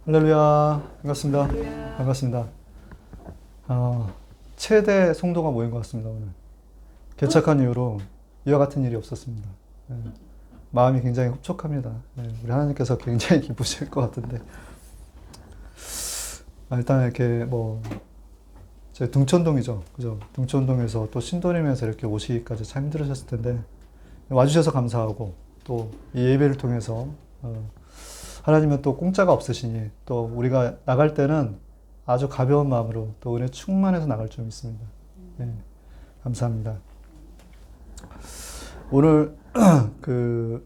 할렐루야. 반갑습니다. 반갑습니다. 최대 성도가 모인 것 같습니다, 오늘. 개척한 이후로 이와 같은 일이 없었습니다. 네, 마음이 굉장히 흡족합니다. 네, 우리 하나님께서 굉장히 기쁘실 것 같은데. 일단 이렇게 제 둥천동이죠. 그죠? 둥천동에서 또 신도림에서 이렇게 오시기까지 참 힘들으셨을 텐데, 와주셔서 감사하고, 또 이 예배를 통해서, 하나님은 또 공짜가 없으시니, 또 우리가 나갈 때는 아주 가벼운 마음으로 또 은혜 충만해서 나갈 줄 믿습니다. 네, 감사합니다. 오늘 6월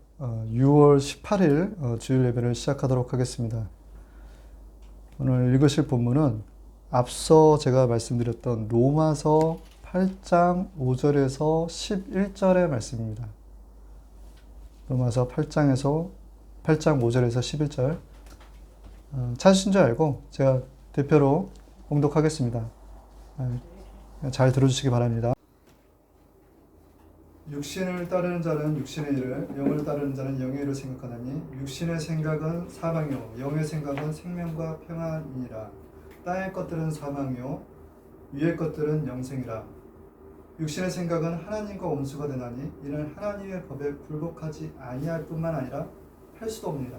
18일 주일 예배를 시작하도록 하겠습니다. 오늘 읽으실 본문은 앞서 제가 말씀드렸던 로마서 8장 5절에서 11절의 말씀입니다. 로마서 8장 5절에서 11절. 찾으신 줄 알고 제가 대표로 봉독하겠습니다. 잘 들어주시기 바랍니다. 육신을 따르는 자는 육신의 일을, 영을 따르는 자는 영의 일을 생각하나니 육신의 생각은 사망이요 영의 생각은 생명과 평안이니라. 땅의 것들은 사망이요 위의 것들은 영생이라. 육신의 생각은 하나님과 원수가 되나니 이는 하나님의 법에 굴복하지 아니할 뿐만 아니라 할 수도 없느니라.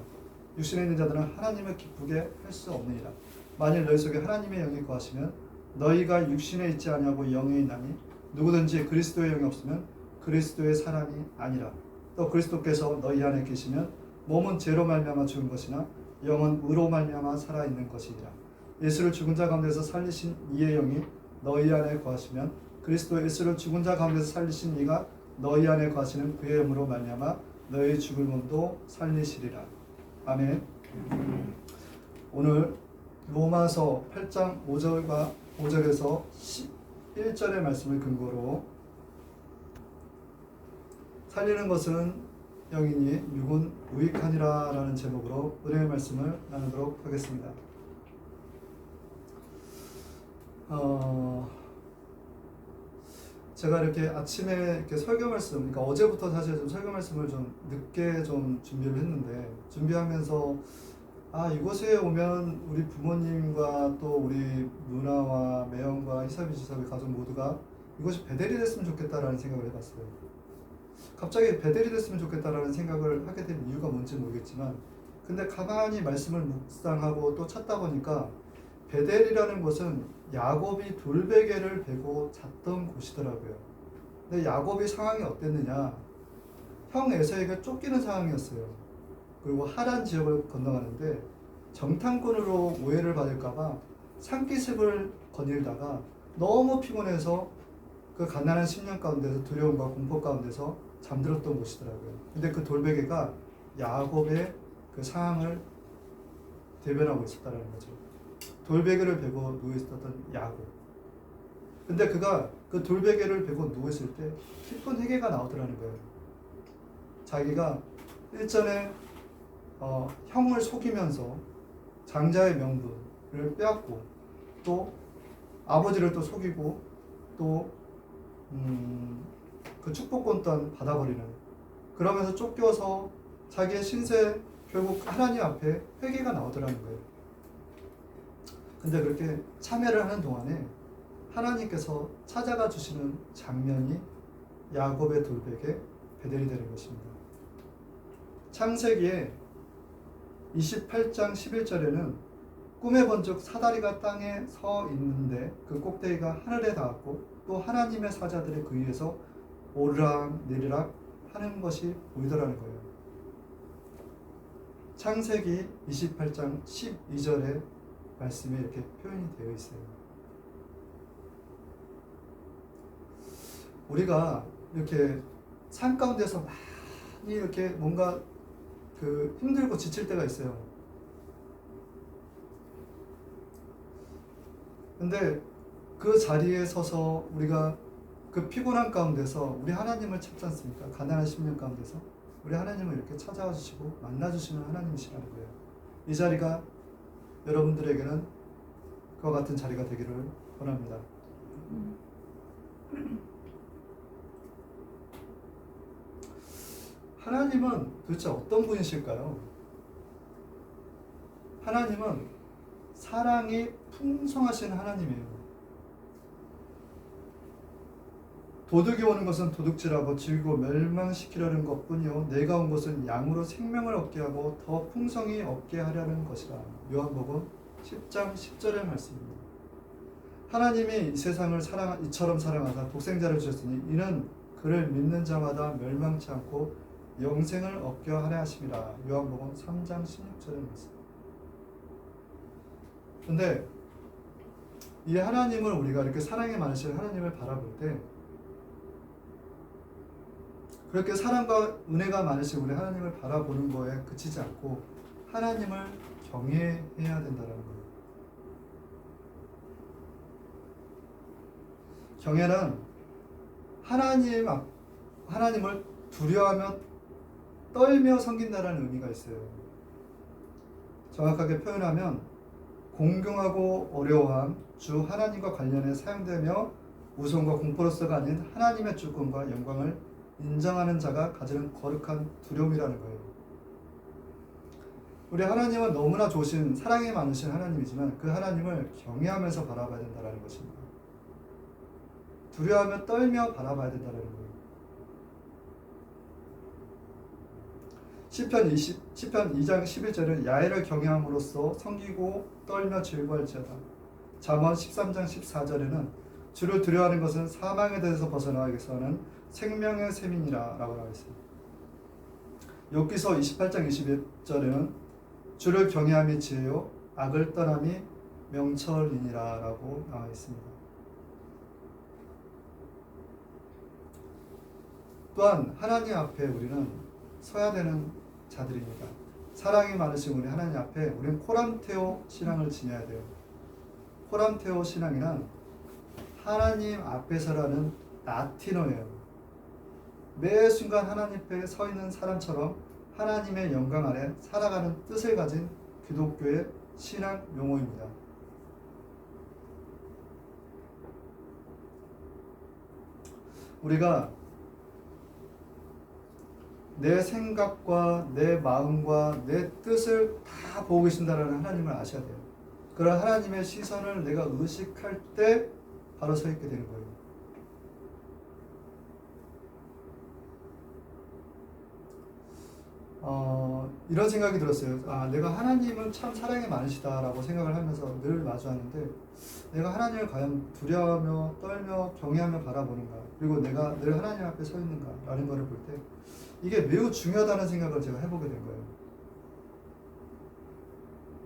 육신에 있는 자들은 하나님을 기쁘게 할 수 없느니라. 만일 너희 속에 하나님의 영이 거하시면 너희가 육신에 있지 아니하고 영에 있나니 누구든지 그리스도의 영이 없으면 그리스도의 사람이 아니라. 또 그리스도께서 너희 안에 계시면 몸은 죄로 말미암아 죽은 것이나 영은 의로 말미암아 살아있는 것이니라. 예수를 죽은 자 가운데서 살리신 이의 영이 너희 안에 거하시면 그리스도 예수를 죽은 자 가운데서 살리신 이가 너희 안에 거하시는 그의 영으로 말미암아 너희 죽을 몸도 살리시리라. 아멘. 오늘 로마서 8장 5절에서 11절의 말씀을 근거로 살리는 것은 영이니 육은 무익하니라 라는 제목으로 은혜의 말씀을 나누도록 하겠습니다. 제가 이렇게 아침에 이렇게 설교 말씀, 그러니까 어제부터 사실 좀 설교 말씀을 좀 늦게 좀 준비를 했는데, 준비하면서 이곳에 오면 우리 부모님과 또 우리 누나와 매형과 희섭이 지섭이 가족 모두가 이곳이 베델이 됐으면 좋겠다라는 생각을 해봤어요. 갑자기 베델이 됐으면 좋겠다라는 생각을 하게 된 이유가 뭔지 모르겠지만, 근데 가만히 말씀을 묵상하고 또 찾다 보니까 베델이라는 곳은 야곱이 돌베개를 베고 잤던 곳이더라고요. 근데 야곱의 상황이 어땠느냐? 형 에서에게 쫓기는 상황이었어요. 그리고 하란 지역을 건너가는데 정탐꾼으로 오해를 받을까봐 산기슭을 거닐다가 너무 피곤해서 그 가난한 10년 가운데서 두려움과 공포 가운데서 잠들었던 곳이더라고요. 근데 그 돌베개가 야곱의 그 상황을 대변하고 있었다는 거죠. 돌베개를 베고 누워있었던 야곱. 근데 그가 그 돌베개를 베고 누워있을 때 깊은 회개가 나오더라는 거예요. 자기가 일전에 형을 속이면서 장자의 명분을 빼앗고 또 아버지를 또 속이고 또 그 축복권 또한 받아버리는, 그러면서 쫓겨서 자기의 신세 결국 하나님 앞에 회개가 나오더라는 거예요. 근데 그렇게 참회를 하는 동안에 하나님께서 찾아가 주시는 장면이 야곱의 돌베개 베델이 되는 것입니다. 창세기에 28장 11절에는 꿈에 본즉 사다리가 땅에 서 있는데 그 꼭대기가 하늘에 닿았고 또 하나님의 사자들이 그 위에서 오르락 내리락 하는 것이 보이더라는 거예요. 창세기 28장 12절에 말씀이 이렇게 표현이 되어 있어요. 우리가 이렇게 산 가운데서 많이 이렇게 뭔가 힘들고 지칠 때가 있어요. 근데 그 자리에 서서 우리가 그 피곤한 가운데서 우리 하나님을 찾지 않습니까? 가난한 10년 가운데서 우리 하나님을 이렇게 찾아와 주시고 만나 주시는 하나님이시라는 거예요. 이 자리가 여러분들에게는 그와 같은 자리가 되기를 원합니다. 하나님은 도대체 어떤 분이실까요? 하나님은 사랑이 풍성하신 하나님이에요. 도둑이 오는 것은 도둑질하고 즐기고 멸망시키려는 것뿐이요 내가 온 것은 양으로 생명을 얻게 하고 더 풍성히 얻게 하려는 것이라. 요한복음 10장 10절의 말씀입니다. 하나님이 이 세상을 이처럼 사랑하사 독생자를 주셨으니 이는 그를 믿는 자마다 멸망치 않고 영생을 얻게 하려 하심이라. 요한복음 3장 16절의 말씀. 근데 이 하나님을 우리가 이렇게 사랑이 많으신 하나님을 바라볼 때 그렇게 사랑과 은혜가 많으신 우리 하나님을 바라보는 거에 그치지 않고 하나님을 경외해야 된다는 거예요. 경외는 하나님을 두려워하며 떨며 섬긴다는 의미가 있어요. 정확하게 표현하면 공경하고 어려워함, 주 하나님과 관련해 사용되며 우선과 공포로서가 아닌 하나님의 주권과 영광을 인정하는 자가 가지는 거룩한 두려움이라는 거예요. 우리 하나님은 너무나 좋으신 사랑이 많으신 하나님이지만 그 하나님을 경외하면서 바라봐야 된다는 것입니다. 두려워하며 떨며 바라봐야 된다는 거예요. 시편 2장 11절은 야훼를 경외함으로써 섬기고 떨며 즐거워할지어다. 잠언 13장 14절에는 주를 두려워하는 것은 사망에 대해서 벗어나기 위해서는 생명의 셈이니라 라고 나와 있습니다. 욥기서 28장 21절에는 주를 경외함이 지혜요 악을 떠남이 명철이니라 라고 나와 있습니다. 또한 하나님 앞에 우리는 서야 되는 자들입니다. 사랑이 많으신 우리 하나님 앞에 우리는 코람테오 신앙을 지녀야 돼요. 코람테오 신앙이란 하나님 앞에서라는 라틴어예요. 매 순간 하나님 앞에 서 있는 사람처럼 하나님의 영광 아래 살아가는 뜻을 가진 기독교의 신앙 용어입니다. 우리가 내 생각과 내 마음과 내 뜻을 다 보고 계신다라는 하나님을 아셔야 돼요. 그런 하나님의 시선을 내가 의식할 때 바로 서 있게 되는 거예요. 이런 생각이 들었어요. 내가 하나님은 참 사랑이 많으시다라고 생각을 하면서 늘 마주하는데 내가 하나님을 과연 두려워하며 떨며 경외하며 바라보는가, 그리고 내가 늘 하나님 앞에 서 있는가 라는 것을 볼 때 이게 매우 중요하다는 생각을 제가 해보게 된 거예요.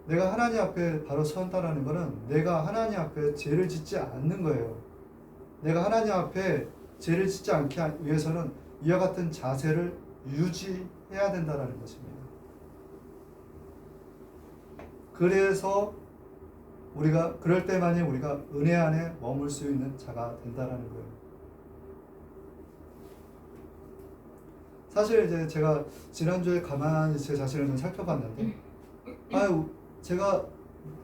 내가 하나님 앞에 바로 선다라는 것은 내가 하나님 앞에 죄를 짓지 않는 거예요. 내가 하나님 앞에 죄를 짓지 않기 위해서는 이와 같은 자세를 유지해야 된다는 것입니다. 그래서 우리가 그럴 때만이 우리가 은혜 안에 머물 수 있는 자가 된다는 거예요. 사실 이제 제가 지난주에 가만히 제 자신을 좀 살펴봤는데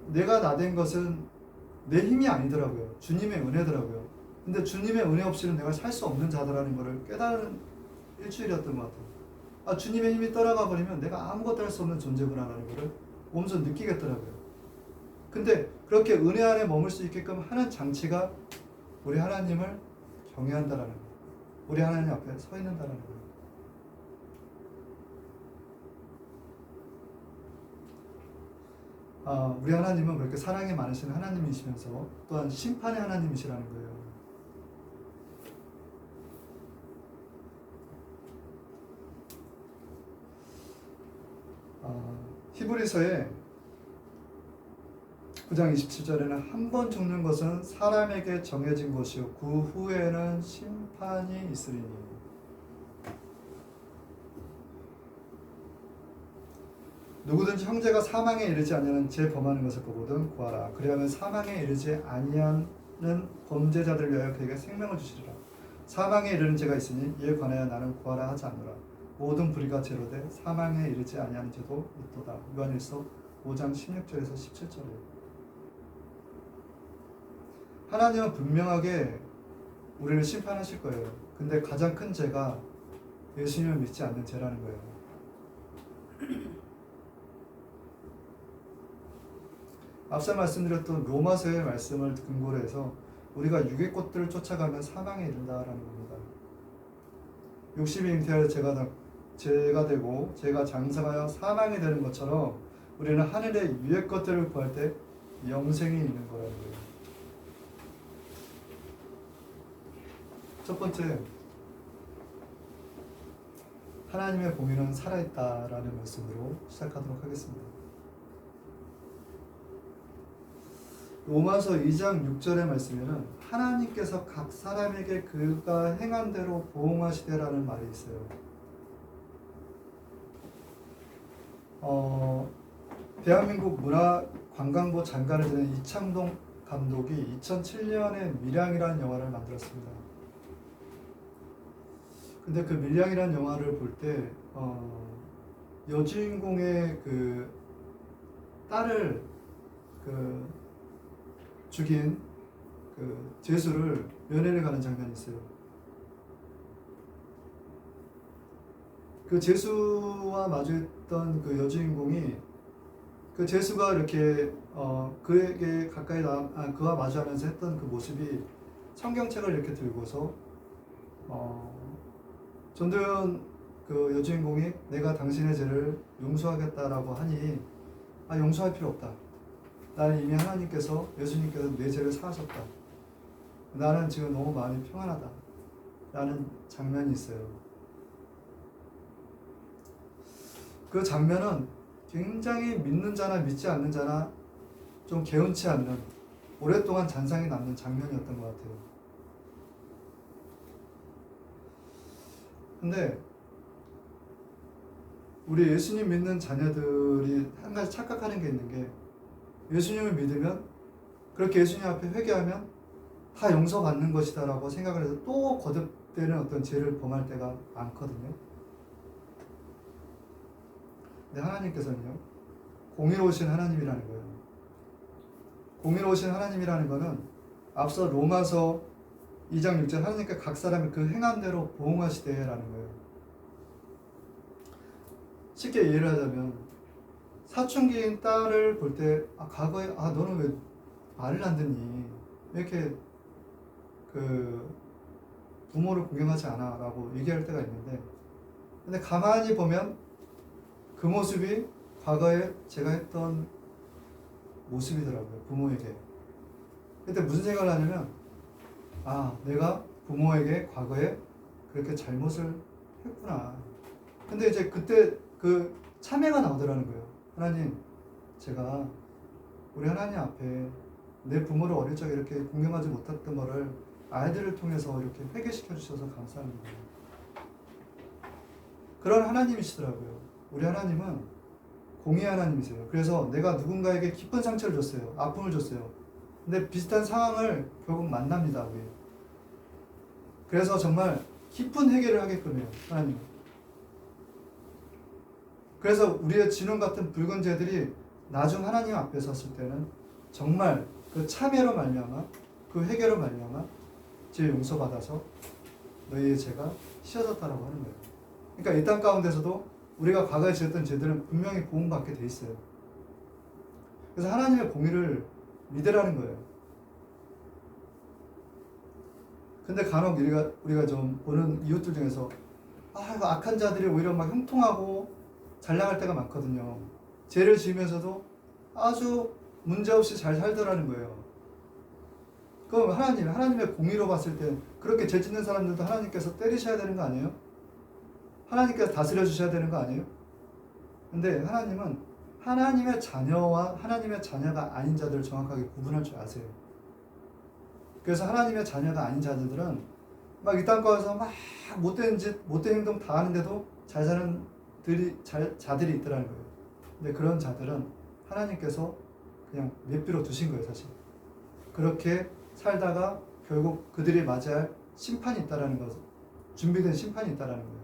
내가 나된 것은 내 힘이 아니더라고요. 주님의 은혜더라고요. 근데 주님의 은혜 없이는 내가 살 수 없는 자다라는 것을 깨달은 일주일이었던 것 같아요. 주님의 힘이 떠나가 버리면 내가 아무것도 할 수 없는 존재구나라는 것을 몸소 느끼겠더라고요. 근데 그렇게 은혜 안에 머물 수 있게끔 하는 장치가 우리 하나님을 경외한다라는 거예요. 우리 하나님 앞에 서 있는다라는 거예요. 우리 하나님은 그렇게 사랑이 많으신 하나님이시면서 또한 심판의 하나님이시라는 거예요. 히브리서에 9장 27절에는 한 번 죽는 것은 사람에게 정해진 것이요 그 후에는 심판이 있으리니. 누구든지 형제가 사망에 이르지 아니하는 죄 범하는 것을 보거든 구하라. 그리하면 사망에 이르지 아니하는 범죄자들을 위하여 그에게 생명을 주시리라. 사망에 이르는 죄가 있으니 이에 관하여 나는 구하라 하지 않노라. 모든 불의가 죄로 돼 사망에 이르지 아니하는 죄도 있도다. 요한일서 5장 16절에서 17절이에요. 하나님은 분명하게 우리를 심판하실 거예요. 근데 가장 큰 죄가 예수님을 믿지 않는 죄라는 거예요. 앞서 말씀드렸던 로마서의 말씀을 근거로 해서 우리가 육의 꽃들을 쫓아가면 사망에 이른다라는 겁니다. 욕심이 잉태하여 제가 되고 제가 장성하여 사망이 되는 것처럼 우리는 하늘의 위의 것들을 구할 때 영생이 있는 거라는 거예요. 첫 번째, 하나님의 공의는 살아있다라는 말씀으로 시작하도록 하겠습니다. 로마서 2장 6절의 말씀에는 하나님께서 각 사람에게 그가 행한 대로 보응하시되라는 말이 있어요. 대한민국 문화관광부 장관을 지낸 이창동 감독이 2007년에 밀양이라는 영화를 만들었습니다. 근데 그 밀양이라는 영화를 볼 때 여주인공의 그 딸을 죽인 그 죄수를 면회를 가는 장면이 있어요. 그 죄수와 마주했던 그 여주인공이 그 죄수가 이렇게 그에게 가까이 그와 마주하면서 했던 그 모습이 성경책을 이렇게 들고서 전도연 그 여주인공이 내가 당신의 죄를 용서하겠다라고 하니 용서할 필요 없다. 나는 이미 하나님께서 예수님께서 내 죄를 사하셨다. 나는 지금 너무 마음이 평안하다. 라는 장면이 있어요. 그 장면은 굉장히 믿는 자나 믿지 않는 자나 좀 개운치 않는 오랫동안 잔상이 남는 장면이었던 것 같아요. 근데 우리 예수님 믿는 자녀들이 한 가지 착각하는 게 있는 게 예수님을 믿으면 그렇게 예수님 앞에 회개하면 다 용서받는 것이다 라고 생각을 해서 또 거듭되는 어떤 죄를 범할 때가 많거든요. 근데 하나님께서는요, 공의로우신 하나님이라는 거예요. 공의로우신 하나님이라는 거는 앞서 로마서 2장 6절 하나님께 각 사람이 그 행한 대로 보응하시되라는 거예요. 쉽게 이해를 하자면 사춘기인 딸을 볼 때 과거에 너는 왜 말을 안 듣니? 왜 이렇게 그 부모를 공경하지 않아? 라고 얘기할 때가 있는데 근데 가만히 보면 그 모습이 과거에 제가 했던 모습이더라고요. 부모에게. 그때 무슨 생각을 하냐면 내가 부모에게 과거에 그렇게 잘못을 했구나. 근데 이제 그때 그 참회가 나오더라는 거예요. 하나님, 제가 우리 하나님 앞에 내 부모를 어릴 적에 이렇게 공경하지 못했던 거를 아이들을 통해서 이렇게 회개시켜 주셔서 감사합니다. 그런 하나님이시더라고요. 우리 하나님은 공의 하나님이세요. 그래서 내가 누군가에게 깊은 상처를 줬어요. 아픔을 줬어요. 근데 비슷한 상황을 결국 만납니다. 우리. 그래서 정말 깊은 회개를 하게끔 해요. 하나님. 그래서 우리의 진원 같은 붉은 죄들이 나중 하나님 앞에 섰을 때는 정말 그 참회로 말미암아 그 회개로 말미암아 죄 용서받아서 너희의 죄가 씻어졌다라고 하는 거예요. 그러니까 이 땅 가운데서도 우리가 과거에 지었던 죄들은 분명히 보응받게 돼 있어요. 그래서 하나님의 공의를 믿으라는 거예요. 근데 간혹 우리가 좀 보는 이웃들 중에서 이거 악한 자들이 오히려 막 형통하고 잘 나갈 때가 많거든요. 죄를 지으면서도 아주 문제없이 잘 살더라는 거예요. 그럼 하나님의 공의로 봤을 때 그렇게 죄 짓는 사람들도 하나님께서 때리셔야 되는 거 아니에요? 하나님께서 다스려 주셔야 되는 거 아니에요? 근데 하나님은 하나님의 자녀와 하나님의 자녀가 아닌 자들을 정확하게 구분할 줄 아세요. 그래서 하나님의 자녀가 아닌 자들은 막 이 땅가에서 막 못된 행동 다 하는데도 잘 사는 자들이 있더라는 거예요. 근데 그런 자들은 하나님께서 그냥 내버려 두신 거예요, 사실. 그렇게 살다가 결국 그들이 맞이할 심판이 있다라는 것, 준비된 심판이 있다라는 거예요.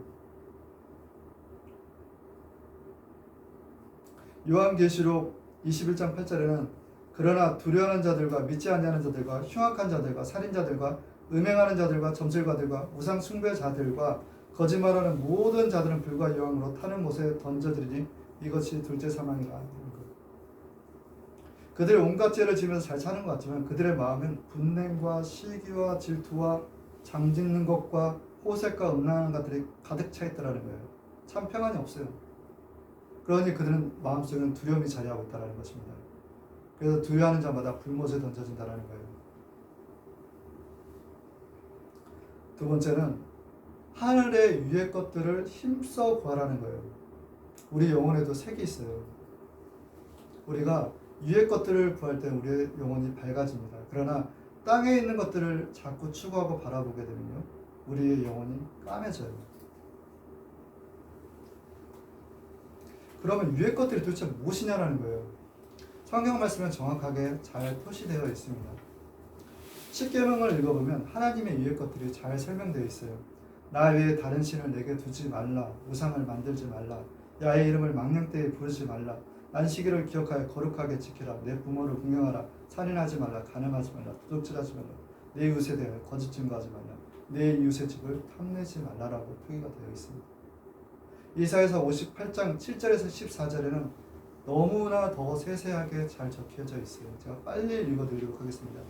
요한계시록 21장 8절에는 그러나 두려워하는 자들과 믿지 않는 자들과 흉악한 자들과 살인자들과 음행하는 자들과 점술가들과 우상 숭배 자들과 거짓말하는 모든 자들은 불과 여왕으로 타는 곳에 던져지리니 이것이 둘째 사망이라. 그들의 온갖 죄를 지면서 잘 사는 것 같지만 그들의 마음은 분냉과 시기와 질투와 장짓는 것과 호색과 음란한 것들이 가득 차 있다는 거예요. 참 평안이 없어요. 그러니 그들은 마음속에는 두려움이 자리하고 있다는 것입니다. 그래서 두려워하는 자마다 불못에 던져진다는 거예요. 두 번째는 하늘의 위의 것들을 힘써 구하라는 거예요. 우리 영혼에도 색이 있어요. 우리가 위의 것들을 구할 때 우리의 영혼이 밝아집니다. 그러나 땅에 있는 것들을 자꾸 추구하고 바라보게 되면요, 우리의 영혼이 까매져요. 그러면 위의 것들이 도대체 무엇이냐라는 거예요. 성경 말씀은 정확하게 잘 표시되어 있습니다. 십계명을 읽어보면 하나님의 위의 것들이 잘 설명되어 있어요. 나 외에 다른 신을 내게 두지 말라. 우상을 만들지 말라. 야의 이름을 망령되이 부르지 말라. 안식일을 기억하여 거룩하게 지키라. 내 부모를 공경하라. 살인하지 말라. 간음하지 말라. 도둑질하지 말라. 내 이웃에 대하여 거짓 증거하지 말라. 내 이웃의 집을 탐내지 말라라고 표기가 되어 있습니다. 이사야서 58장 7절에서 14절에는 너무나 더 세세하게 잘 적혀져 있어요. 제가 빨리 읽어드리도록 하겠습니다.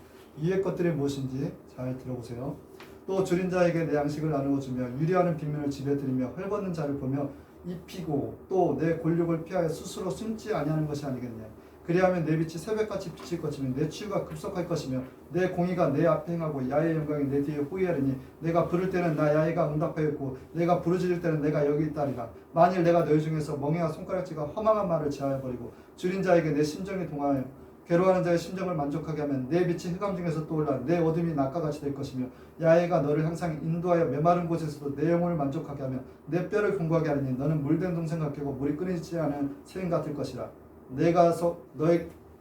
위의 것들이 무엇인지 잘 들어보세요. 또 줄인 자에게 내 양식을 나누어 주며 유리하는 빈면을 집에 들이며 헐벗는 자를 보며 입히고 또 내 골육을 피하여 스스로 숨지 아니하는 것이 아니겠냐. 그리하면 내 빛이 새벽같이 비칠 것이며 내 치유가 급속할 것이며 내 공의가 내 앞에 행하고 야의 영광이 내 뒤에 호위하리니 내가 부를 때는 나 야의가 응답하였고 내가 부르짖을 때는 내가 여기 있다리라. 만일 내가 너희 중에서 멍에와 손가락질과 허망한 말을 제하여 버리고 줄인 자에게 내 심정이 동하여 괴로워하는 자의 심정을 만족하게 하면 내 빛이 흑암 중에서 떠올라 내 어둠이 낮과 같이 될 것이며 야훼가 너를 항상 인도하여 메마른 곳에서도 내 영혼을 만족하게 하며 내 뼈를 견고하게 하리니 너는 물된 동생 같고 물이 끊이지 않은 샘 같을 것이라.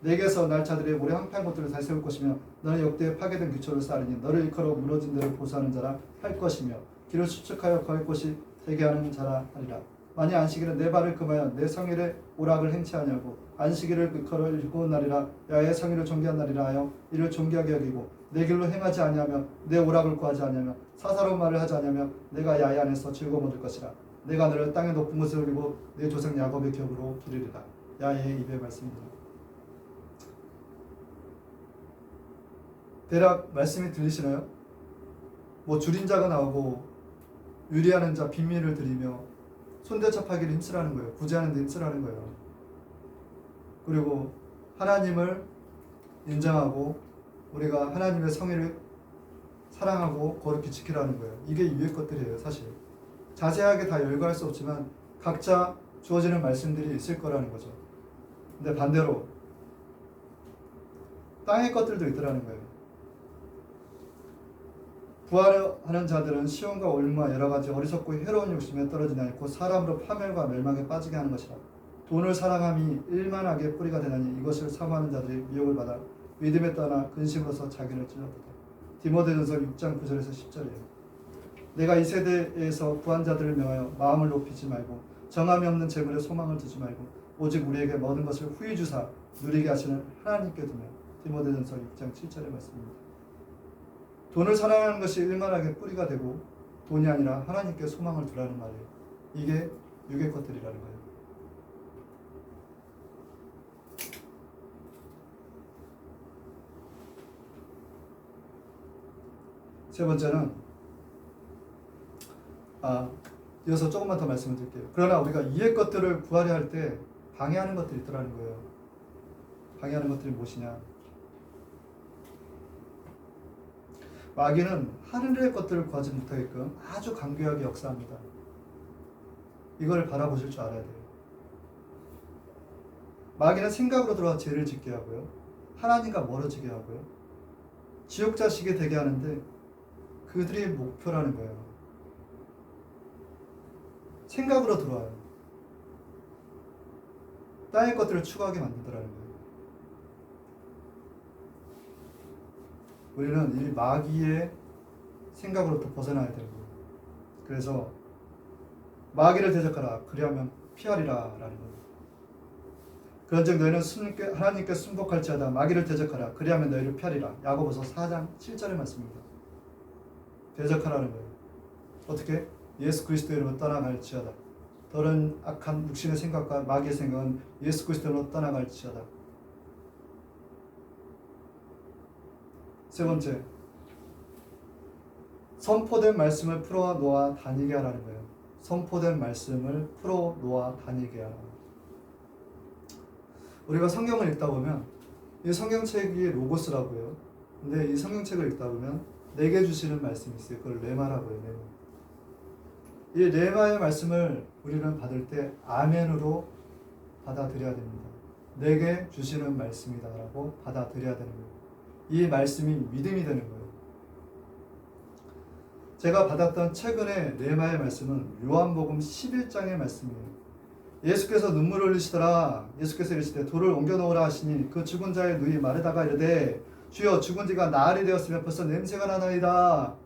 내게서 날차들의 모래 황폐한 것들을 다시 세울 것이며 너는 역대에 파괴된 기초를 쌓으리니 너를 일컬어 무너진 데를 보수하는 자라 할 것이며 길을 수축하여 걸 곳이 되게 하는 자라 하리라. 만일 안식일은 내 발을 금하여 내 성일의 오락을 행치 하냐고 안식일을 일컬어 일곱 날이라 야의 성일을 존귀한 날이라 하여 이를 존귀하게 여기고 내 길로 행하지 아니하며 내 오락을 구하지 아니하며 사사로운 말을 하지 아니하며 내가 야의 안에서 즐거움 얻을 것이라. 내가 너를 땅의 높은 곳에 올리고 내 조상 야곱의 격으로 기르리라. 야의 입의 말씀입니다. 대략 말씀이 들리시나요? 뭐 줄인 자가 나오고 유리하는 자 빈민을 드리며 손대접하기를 힘쓰라는 거예요. 구제하는 데 힘쓰라는 거예요. 그리고 하나님을 인정하고 우리가 하나님의 성의를 사랑하고 거룩히 지키라는 거예요. 이게 위의 것들이에요. 사실 자세하게 다 열거할 수 없지만 각자 주어지는 말씀들이 있을 거라는 거죠. 근데 반대로 땅의 것들도 있더라는 거예요. 부활하는 자들은 시험과 올무와 여러 가지 어리석고 해로운 욕심에 떨어지나니 곧 사람으로 파멸과 멸망에 빠지게 하는 것이라. 돈을 사랑함이 일만하게 뿌리가 되나니 이것을 사모하는 자들이 미혹을 받아 믿음에 떠나 근심으로서 자기를 찔렀다. 디모데전서 6장 9절에서 10절이에요. 내가 이 세대에서 구한 자들을 명하여 마음을 높이지 말고 정함이 없는 재물에 소망을 두지 말고 오직 우리에게 모든 것을 후히 주사 누리게 하시는 하나님께 두며. 디모데전서 6장 7절의 말씀입니다. 돈을 사랑하는 것이 일만하게 뿌리가 되고 돈이 아니라 하나님께 소망을 두라는 말이에요. 이게 육의 것들이라는 거예요. 세 번째는 이어서 조금만 더 말씀을 드릴게요. 그러나 우리가 이의 것들을 구하려 할 때 방해하는 것들이 있더라는 거예요. 방해하는 것들이 무엇이냐? 마귀는 하늘의 것들을 구하지 못하게끔 아주 간교하게 역사합니다. 이걸 바라보실 줄 알아야 돼요. 마귀는 생각으로 들어와 죄를 짓게 하고요. 하나님과 멀어지게 하고요. 지옥 자식이 되게 하는데 그들이 목표라는 거예요. 생각으로 들어와요. 땅의 것들을 추구하게 만들더라는 거예요. 우리는 이 마귀의 생각으로부터 벗어나야 되는 거예요. 그래서 마귀를 대적하라. 그리하면 피하리라 라는 거예요. 그런즉 너희는 하나님께 순복할지어다. 마귀를 대적하라. 그리하면 너희를 피하리라. 야고보서 4장 7절의 말씀입니다. 대적하라는 거예요. 어떻게? 예수 그리스도 이름으로 떠나갈지어다. 다른 악한 육신의 생각과 마귀의 생각은 예수 그리스도로 떠나갈지어다. 세 번째, 선포된 말씀을 풀어놓아 다니게 하라는 거예요. 선포된 말씀을 풀어놓아 다니게 하라. 우리가 성경을 읽다 보면 이 성경책이 로고스라고요. 근데 이 성경책을 읽다 보면 내게 주시는 말씀이 있어요. 그걸 레마라고 해요. 레마. 이 레마의 말씀을 우리는 받을 때 아멘으로 받아들여야 됩니다. 내게 주시는 말씀이다라고 받아들여야 되는 거예요. 이 말씀이 믿음이 되는 거예요. 제가 받았던 최근에 레마의 말씀은 요한복음 11장의 말씀이에요. 예수께서 눈물을 흘리시더라. 예수께서 이르시되 돌을 옮겨 놓으라 하시니 그 죽은 자의 누이 마르다가 이르되 주여 죽은 지가 나흘이 되었으면 벌써 냄새가 나나이다.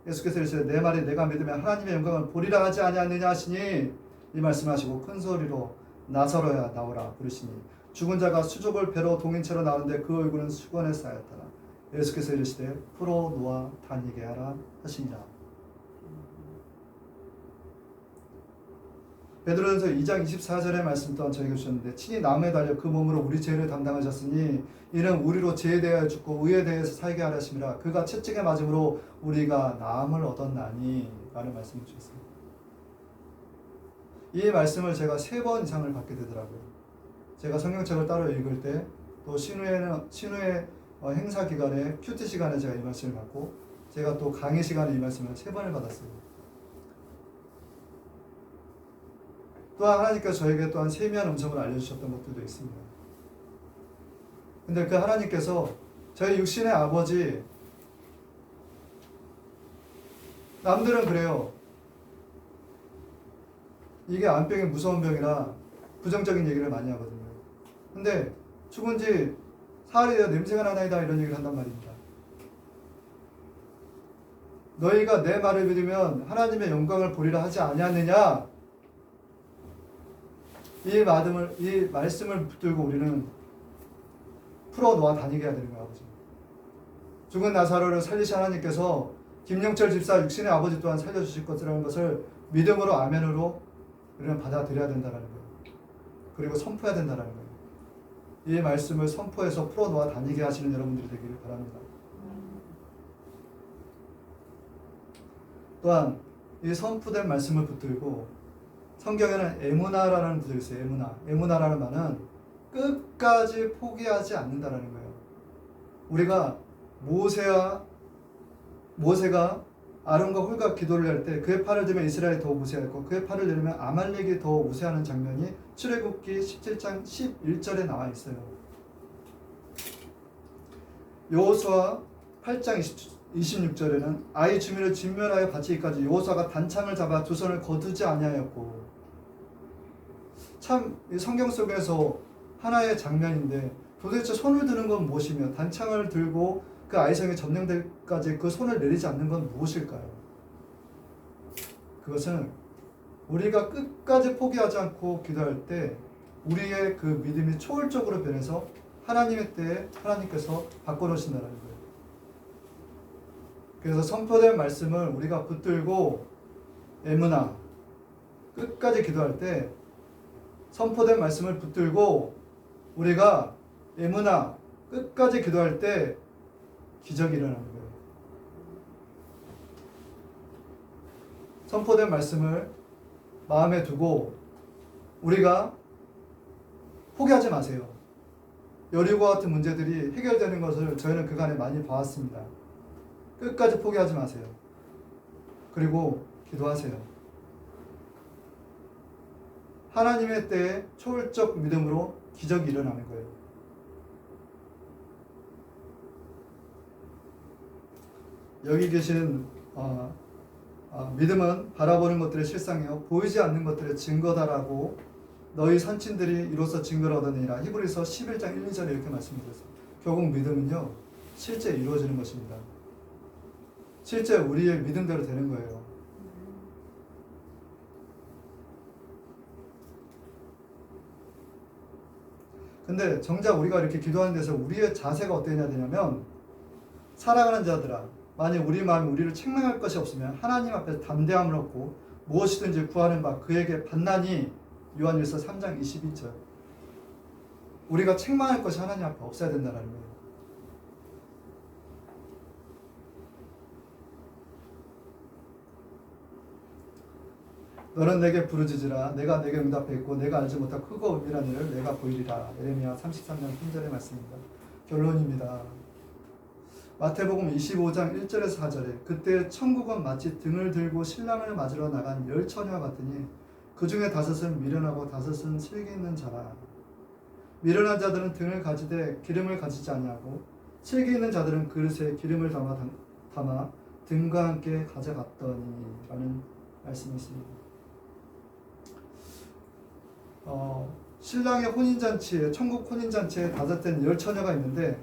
예수께서 이르시되 내 말이 내가 믿으면 하나님의 영광을 보리라 하지 아니하느냐 하시니 이 말씀하시고 큰 소리로 나사로야 나오라 부르시니 죽은 자가 수족을 배로 동인 채로 나오는데 그 얼굴은 수건에 쌓였더라. 예수께서 이르시되 풀어 놓아 다니게 하라 하시니라. 베드로전서 2장 24절의 말씀 또한 저에게 주셨는데 친히 나무에 달려 그 몸으로 우리 죄를 담당하셨으니 이는 우리로 죄에 대하여 죽고 의에 대해서 살게 하려 하심이라. 그가 채찍에 맞음으로 우리가 나음을 얻었나니 라는 말씀을 주셨습니다. 이 말씀을 제가 3번 이상을 받게 되더라고요. 제가 성경책을 따로 읽을 때 또 신우의 행사 기간에 큐티 시간에 제가 이 말씀을 받고 제가 또 강의 시간에 이 말씀을 3번을 받았어요. 또한 하나님께서 저에게 또한 세미한 음성을 알려주셨던 것들도 있습니다. 근데 그 하나님께서 저희 육신의 아버지, 남들은 그래요. 이게 암병이 무서운 병이라 부정적인 얘기를 많이 하거든요. 근데 죽은 지 사흘이 되어 냄새가 나나이다 이런 얘기를 한단 말입니다. 너희가 내 말을 믿으면 하나님의 영광을 보리라 하지 아니하느냐? 이 말씀을 붙들고 우리는 풀어놓아 다니게 해야 되는 거야, 아버지. 죽은 나사로를 살리신 하나님께서 김영철 집사 육신의 아버지 또한 살려주실 것이라는 것을 믿음으로 아멘으로 우리는 받아들여야 된다는 거예요. 그리고 선포해야 된다는 거예요. 이 말씀을 선포해서 풀어놓아 다니게 하시는 여러분들이 되기를 바랍니다. 또한 이 선포된 말씀을 붙들고 성경에는 에무나라는 구절이 있어요. 에무나라는 말은 끝까지 포기하지 않는다라는 거예요. 우리가 모세가 아론과 홀과 기도를 할 때 그의 팔을 들면 이스라엘이 더 우세하였고 그의 팔을 내리면 아말렉이 더 우세하는 장면이 출애굽기 17장 11절에 나와 있어요. 여호수아 8장 26절에는 아이 주민을 진멸하여 바치기까지 여호수아가 단창을 잡아 두 손을 거두지 아니하였고, 참 성경 속에서 하나의 장면인데 도대체 손을 드는 건 무엇이며 단창을 들고 그 아이성이 점령될 때까지 그 손을 내리지 않는 건 무엇일까요? 그것은 우리가 끝까지 포기하지 않고 기도할 때 우리의 그 믿음이 초월적으로 변해서 하나님의 때에 하나님께서 바꿔놓으신다는 거예요. 그래서 선포된 말씀을 우리가 붙들고 에무나 끝까지 기도할 때 선포된 말씀을 붙들고 우리가 에무나 끝까지 기도할 때 기적이 일어나는 거예요. 선포된 말씀을 마음에 두고 우리가 포기하지 마세요. 여리고와 같은 문제들이 해결되는 것을 저희는 그간에 많이 봐왔습니다. 끝까지 포기하지 마세요. 그리고 기도하세요. 하나님의 때에 초월적 믿음으로 기적이 일어나는 거예요. 여기 계시는 믿음은 바라보는 것들의 실상이요 보이지 않는 것들의 증거다라고 너희 선친들이 이로써 증거를 얻으니라. 히브리서 11장 1, 2절에 이렇게 말씀드렸습니다. 결국 믿음은요 실제 이루어지는 것입니다. 실제 우리의 믿음대로 되는 거예요. 근데 정작 우리가 이렇게 기도하는 데서 우리의 자세가 어떠해야 되냐면, 사랑하는 자들아, 만약 우리 마음이 우리를 책망할 것이 없으면 하나님 앞에서 담대함을 얻고 무엇이든지 구하는 바 그에게 받나니. 요한일서 3장 22절. 우리가 책망할 것이 하나님 앞에 없어야 된다는 거예요. 너는 내게 부르짖으라. 내가 내게 응답했고 내가 알지 못한 크고 은밀한 일을 내가 보이리라. 예레미야 33장 3절의 말씀입니다. 결론입니다. 마태복음 25장 1절에서 4절에 그때 천국은 마치 등을 들고 신랑을 맞으러 나간 10처녀와 같으니 그 중에 5은 미련하고 5은 슬기 있는 자라. 미련한 자들은 등을 가지되 기름을 가지지 아니하고 슬기 있는 자들은 그릇에 기름을 담아 등과 함께 가져갔더니 라는 말씀이 있습니다. 신랑의 혼인잔치에, 천국 혼인잔치에 5된 10처녀가 있는데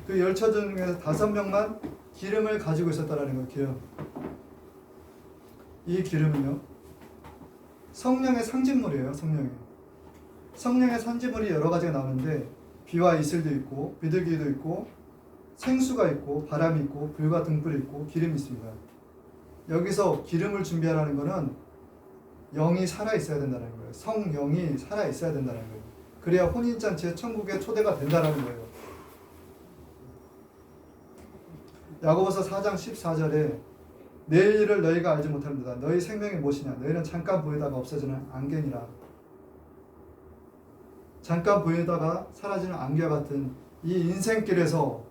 그 10처녀 중에서 5명만 기름을 가지고 있었다라는 거예요. 기름. 이 기름은요, 성령의 상징물이에요. 성령의 상징물이 여러 가지가 나오는데 비와 이슬도 있고 비둘기도 있고 생수가 있고 바람이 있고 불과 등불이 있고 기름이 있습니다. 여기서 기름을 준비하라는 것은 영이 살아있어야 된다는 거예요. 성령이 살아있어야 된다는 거예요. 그래야 혼인잔치에 천국에 초대가 된다는 거예요. 야고보서 4장 14절에 내일 일을 너희가 알지 못합니다. 너희 생명이 무엇이냐? 너희는 잠깐 보이다가 없어지는 안개니라. 잠깐 보이다가 사라지는 안개와 같은 이 인생길에서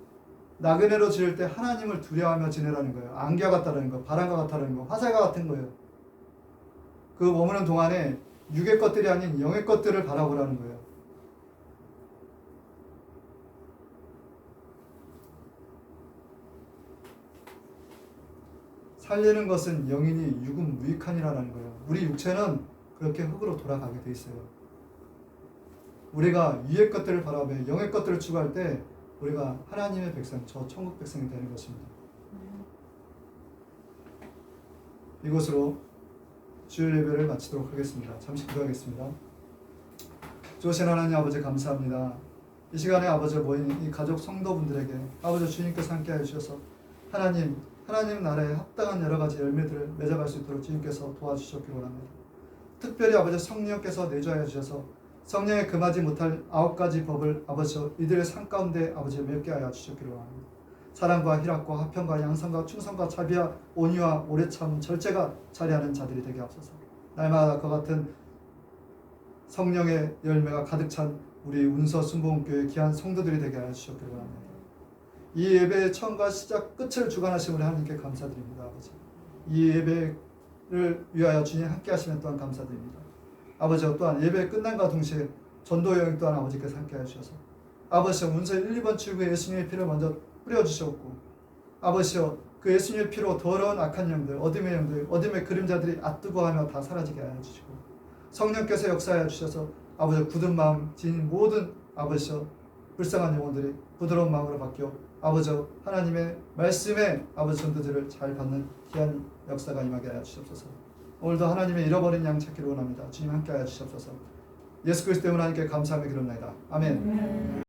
나그네로 지을 때 하나님을 두려워하며 지내라는 거예요. 안개와 같다는 거, 바람과 같다는 거, 화살과 같은 거예요. 그 머무는 동안에 육의 것들이 아닌 영의 것들을 바라보라는 거예요. 살리는 것은 영이니 육은 무익하니라는 거예요. 우리 육체는 그렇게 흙으로 돌아가게 돼 있어요. 우리가 위의 것들을 바라보며 영의 것들을 추구할 때 우리가 하나님의 백성, 저 천국 백성이 되는 것입니다. 이것으로 주일 예배를 마치도록 하겠습니다. 잠시 기도하겠습니다. 좋으신 하나님 아버지 감사합니다. 이 시간에 아버지 모인 이 가족 성도분들에게 아버지 주님께서 함께해 주셔서 하나님 나라에 합당한 여러 가지 열매들을 맺어갈 수 있도록 주님께서 도와주셨기로 합니다. 특별히 아버지 성령께서 내주하여 주셔서 성령에 금하지 못할 9가지 법을 아버지 이들의 삶 가운데 아버지 맺게 하여 주셨기로 합니다. 사랑과 희락과 화평과 양성과 충성과 자비와 온유와 오래 참 절제가 자리하는 자들이 되게 하옵소서. 날마다 그와 같은 성령의 열매가 가득 찬 우리 운서 순복음교회 귀한 성도들이 되게 하여 주셨기로 합니다. 이 예배의 처음과 시작 끝을 주관하신 우리 하나님께 감사드립니다. 아버지 이 예배를 위하여 주님 함께 하시면 또한 감사드립니다. 아버지 또한 예배 끝난과 동시에 전도 여행 또한 아버지께서 함께 하셔서 아버지 운서 1, 2번 출구에 예수님의 피를 먼저 뿌려주셨고 아버지여 그 예수님의 피로 더러운 악한 영들 어둠의 영들 어둠의 그림자들이 앗뜨거하며 다 사라지게 하여 주시고 성령께서 역사하여 주셔서 아버지 굳은 마음 지닌 모든 아버지여 불쌍한 영혼들이 부드러운 마음으로 바뀌어 아버지 하나님의 말씀에 아버지 전도들을 잘 받는 귀한 역사가 임하게 하여 주시옵소서. 오늘도 하나님의 잃어버린 양 찾기를 원합니다. 주님 함께 하여 주시옵소서. 예수 그리스도 하나님께 감사하며 기도합니다. 아멘.